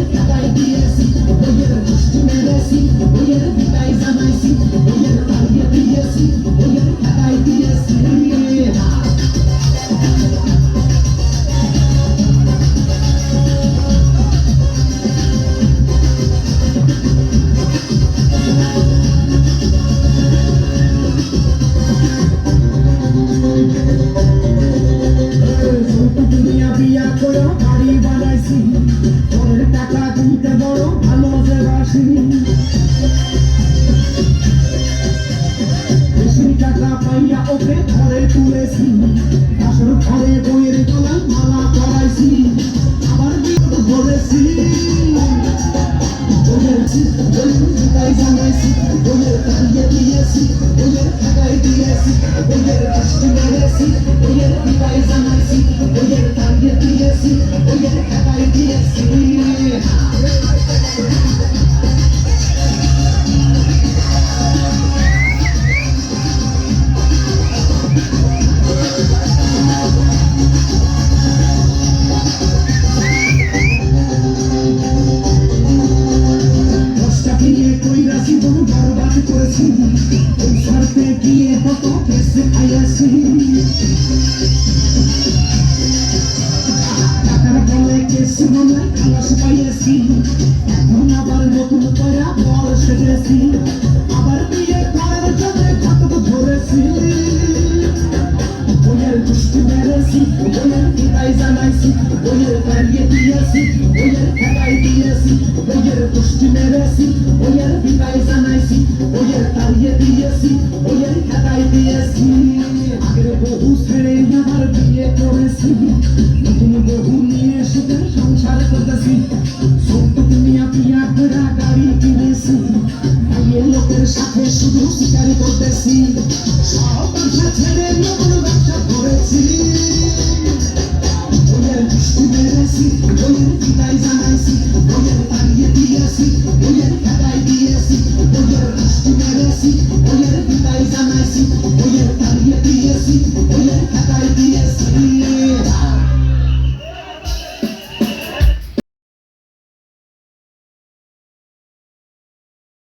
খেতাই দিয়েছি বইয়ের দুষ্টু মেরেছি বইয়ের বিদায় জানাইছি বইয়ের তাড়িয়ে দিয়েছি বইয়ের খেতাই দিয়েছি বিয়া করে বাড়ি বানাইছি পরের টাকা কিনতে বড় ভালো যে বাসি বেশি টাকা পাইয়া ওকে ঘরে তুলেছি আসল ঘরে বইয়ের গলায় মালা করাইছি আবার বিয়ে ধরেছি বইয়ের জানাইছি বইয়ের তাড়িয়ে দিয়েছি বইয়ের ঠেকাই দিয়েছি বইয়ের কষ্ট মেরেছি বইয়ের বিদায় জানাইছি বইয়ের তাড়িয়ে দিয়েছি বইয়ের ঠেকাই দিয়েছি গিয়ে কত কেসে খাইয়াছি টাকার বলে কেসে মনে খালাস পাইয়াছি এখন আবার নতুন করে বল সেজেছি আবার বিয়ে করার জন্য কত ধরেছি বইয়ের দুষ্টু মেরেছি বইয়ের বিদায় জানাইছি বইয়ের তাড়িয়ে দিয়েছি বইয়ের খেলায় দিয়েছি বইয়ের দুষ্টু মেরেছি বইয়ের বিদায় জানাইছি বইয়ের তাড়িয়ে দিয়েছি বইয়ের খেলায় দিয়েছি আগের বহু ছেড়ে আবার বিয়ে করেছি নতুন বহু নিয়ে সুখে সংসার করতেছি সত্য দুনিয়া পিয়া করে গাড়ি কিনেছি ভাইয়ের লোকের সাথে শুধু শিকারি করতেছি সব ছেড়ে নতুন